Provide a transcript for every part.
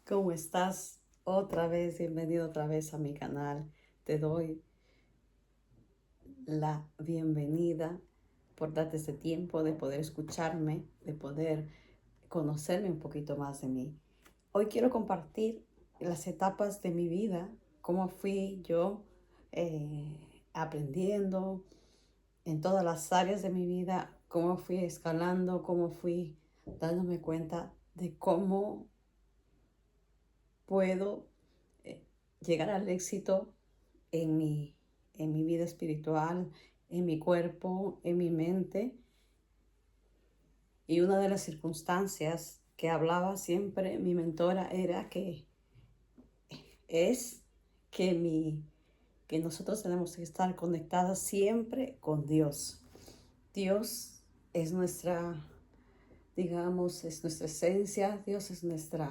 ¿Cómo estás? Otra vez, bienvenido otra vez a mi canal. Te doy la bienvenida por darte este tiempo de poder escucharme, de poder conocerme un poquito más de mí. Hoy quiero compartir las etapas de mi vida, cómo fui yo aprendiendo en todas las áreas de mi vida, cómo fui escalando, cómo fui dándome cuenta de cómo puedo eh, llegar al éxito en en mi vida espiritual, en mi cuerpo, en mi mente. Y una de las circunstancias que hablaba siempre mi mentora era que es que, que nosotros tenemos que estar conectadas siempre con Dios. Dios es nuestra, digamos, es nuestra esencia, Dios es nuestra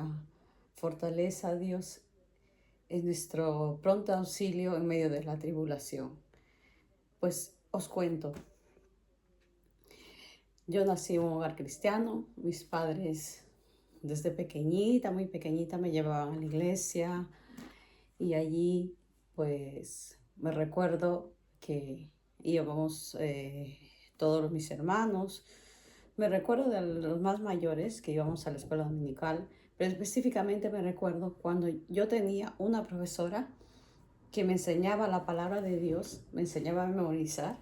fortaleza, Dios es nuestro pronto auxilio en medio de la tribulación. Pues os cuento, yo nací en un hogar cristiano, mis padres desde pequeñita, muy pequeñita, me llevaban a la iglesia y allí pues me recuerdo que íbamos todos mis hermanos. Me recuerdo de los más mayores que íbamos a la escuela dominical, pero específicamente me recuerdo cuando yo tenía una profesora que me enseñaba la palabra de Dios, me enseñaba a memorizar.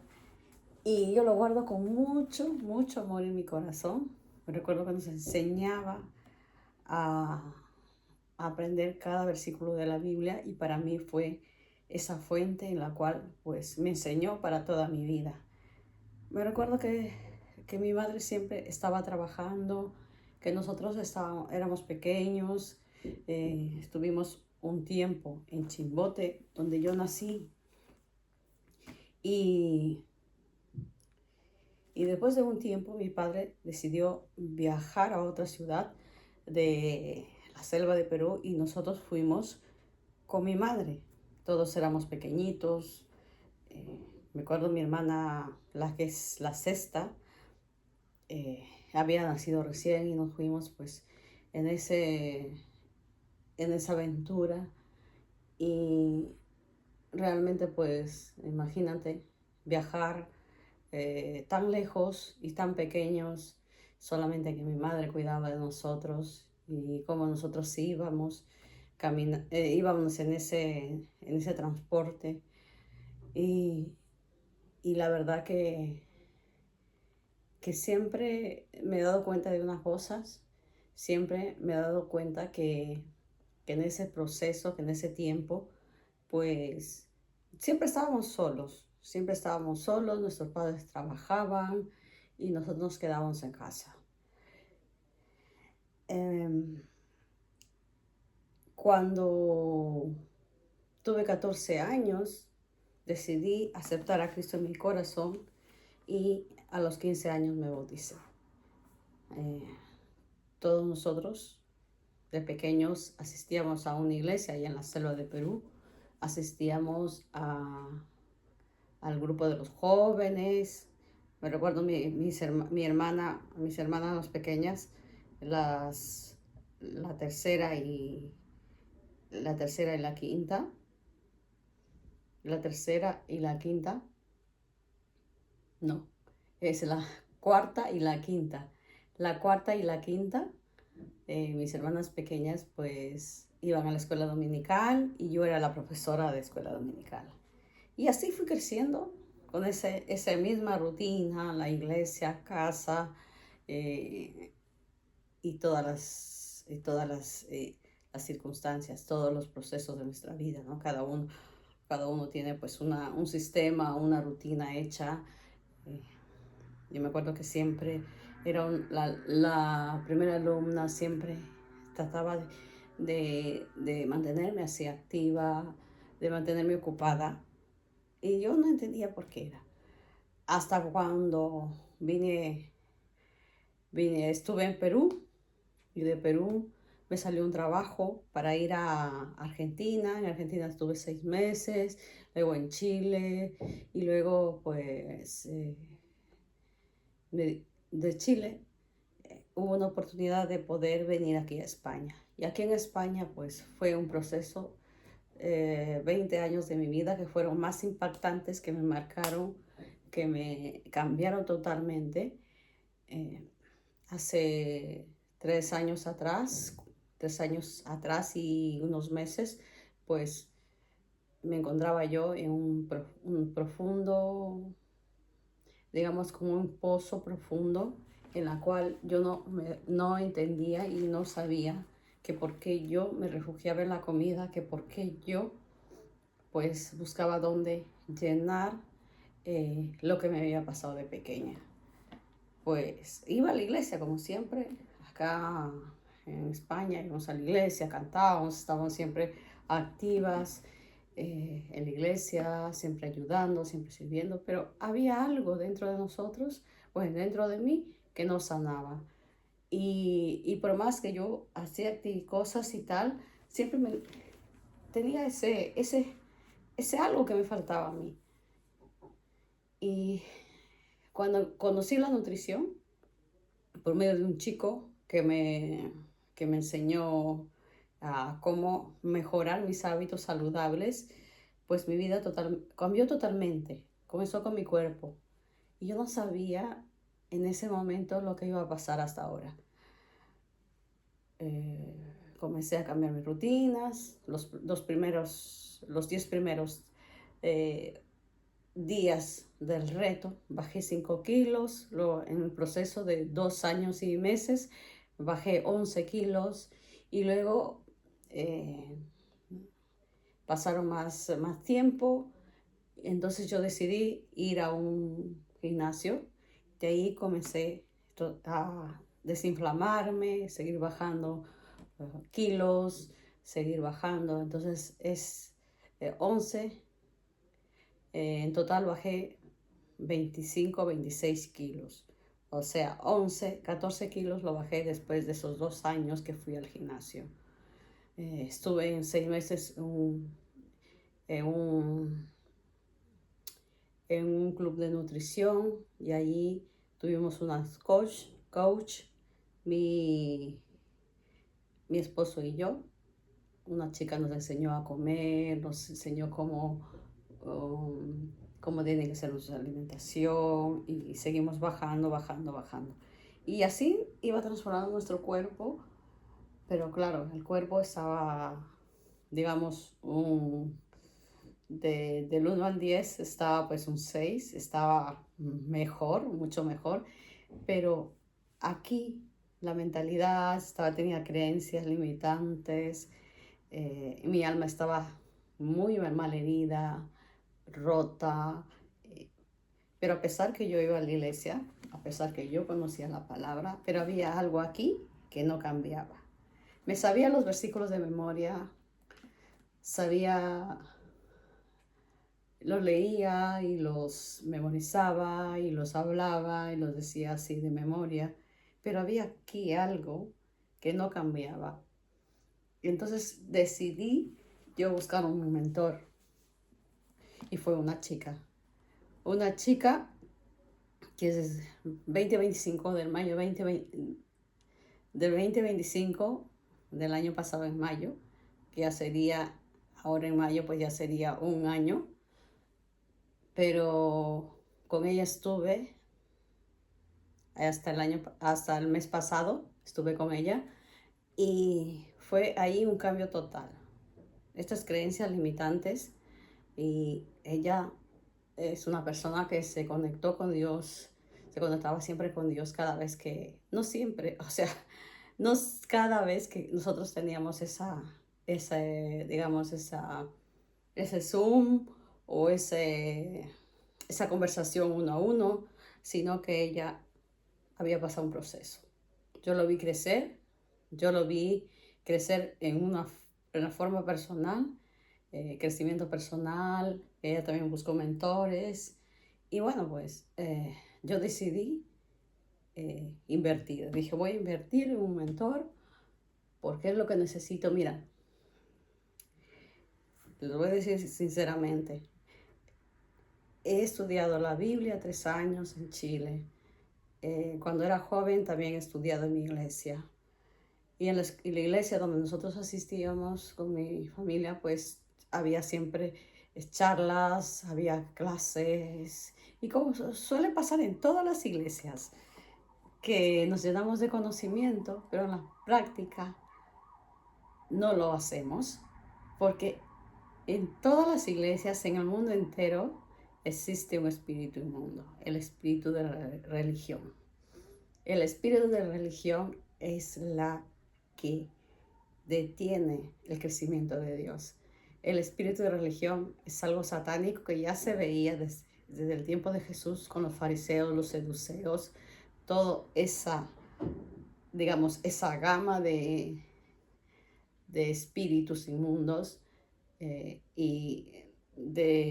Y yo lo guardo con mucho, mucho amor en mi corazón. Me recuerdo que nos enseñaba a aprender cada versículo de la Biblia y para mí fue esa fuente en la cual pues me enseñó para toda mi vida. Me recuerdo que mi madre siempre estaba trabajando, que nosotros éramos pequeños, estuvimos un tiempo en Chimbote, donde yo nací, y Y después de un tiempo mi padre decidió viajar a otra ciudad de la selva de Perú y nosotros fuimos con mi madre. Todos éramos pequeñitos. eh, Me acuerdo mi hermana, la que es la sexta, había nacido recién y nos fuimos pues en, en esa aventura. Y realmente pues imagínate viajar tan lejos y tan pequeños, solamente que mi madre cuidaba de nosotros y como nosotros íbamos, íbamos en ese transporte y, y la verdad que siempre me he dado cuenta de unas cosas, siempre me he dado cuenta que en ese proceso, que en ese tiempo, pues siempre estábamos solos, nuestros padres trabajaban y nosotros nos quedábamos en casa. Em, Cuando tuve 14 años, decidí aceptar a Cristo en mi corazón y a los 15 años me bauticé. Eh, Todos nosotros de pequeños asistíamos a una iglesia allá en la selva de Perú, asistíamos al grupo de los jóvenes. Me recuerdo mis hermanas pequeñas, las, la tercera y la tercera y la quinta, la tercera y la quinta, no, es la cuarta y la quinta. La cuarta y la quinta, mis hermanas pequeñas pues iban a la escuela dominical y yo era la profesora de escuela dominical. Y así fui creciendo con esa misma rutina, la iglesia, casa, eh, y todas las circunstancias, todos los procesos de nuestra vida, ¿no? Cada uno tiene pues un sistema, una rutina hecha. Eh, yo me acuerdo que siempre era la primera alumna, siempre trataba de mantenerme así activa, de mantenerme ocupada. Y yo no entendía por qué era. Hasta cuando estuve en Perú y de Perú me salió un trabajo para ir a Argentina. En Argentina estuve 6 meses, luego en Chile y luego pues de Chile hubo una oportunidad de poder venir aquí a España. Y aquí en España, pues fue un proceso, 20 años de mi vida que fueron más impactantes, que me marcaron, que me cambiaron totalmente. Eh, hace 3 años atrás, 3 años atrás y unos meses, pues me encontraba yo en un profundo, digamos, como un pozo profundo en la cual yo no entendía y no sabía que por qué yo me refugiaba en la comida, que por qué yo pues buscaba dónde llenar lo que me había pasado de pequeña. Pues iba a la iglesia como siempre, acá en España íbamos a la iglesia, cantábamos, estábamos siempre activas en la iglesia, siempre ayudando, siempre sirviendo, pero había algo dentro de nosotros, pues dentro de mí, que no sanaba. Y por más que yo hacía cosas y tal, siempre tenía ese algo que me faltaba a mí. Y cuando conocí la nutrición, por medio de un chico que me enseñó a cómo mejorar mis hábitos saludables, pues mi vida cambió totalmente. Comenzó con mi cuerpo. Y yo no sabía en ese momento lo que iba a pasar hasta ahora. Comencé a cambiar mis rutinas, los 10 primeros eh, días del reto, bajé 5 kilos, en el proceso de 2 años y meses, bajé 11 kilos y luego pasaron más tiempo, entonces yo decidí ir a un gimnasio, de ahí comencé a desinflamarme, seguir bajando kilos, seguir bajando, entonces es 11. En total bajé 25, 26 kilos. O sea, 11, 14 kilos lo bajé después de esos 2 años que fui al gimnasio. Estuve en 6 meses en un, en un club de nutrición y allí tuvimos una coach, mi, mi esposo y yo. Una chica nos enseñó a comer, nos enseñó cómo tiene que ser nuestra alimentación y seguimos bajando, bajando, bajando. Y así iba transformando nuestro cuerpo, pero claro, el cuerpo estaba, digamos, del 1 al 10 estaba pues un 6, estaba mejor, mucho mejor, pero aquí la mentalidad tenía creencias limitantes, mi alma estaba muy mal herida, rota, eh, pero a pesar que yo iba a la iglesia, a pesar que yo conocía la palabra, pero había algo aquí que no cambiaba. Me sabía los versículos de memoria, sabía, los leía y los memorizaba y los hablaba y los decía así de memoria, pero había aquí algo que no cambiaba. Y entonces decidí yo buscar un mentor y fue una chica que es 2025 del mayo 2020, del 2025 del año pasado en mayo, que ya sería, ahora en mayo pues ya sería un año, pero con ella estuve hasta el mes pasado, estuve con ella y fue ahí un cambio total. Estas creencias limitantes y ella es una persona que se conectó con Dios, se conectaba siempre con Dios cada vez que, no siempre, o sea, no cada vez que nosotros teníamos digamos, ese Zoom o esa conversación uno a uno, sino que ella había pasado un proceso. Yo lo vi crecer, yo lo vi crecer en una forma personal, crecimiento personal, ella también buscó mentores y bueno, pues yo decidí invertir. Dije, voy a invertir en un mentor porque es lo que necesito. Mira, les voy a decir sinceramente, he estudiado la Biblia 3 años en Chile. cuando era joven también he estudiado en mi iglesia. Y en la iglesia donde nosotros asistíamos con mi familia, pues había siempre charlas, había clases. Y como suele pasar en todas las iglesias, que nos llenamos de conocimiento, pero en la práctica no lo hacemos, porque en todas las iglesias, en el mundo entero, existe un espíritu inmundo, el espíritu de la religión. El espíritu de la religión es la que detiene el crecimiento de Dios. El espíritu de religión es algo satánico que ya se veía desde el tiempo de Jesús con los fariseos, los seduceos, toda esa, digamos, esa gama de espíritus inmundos y de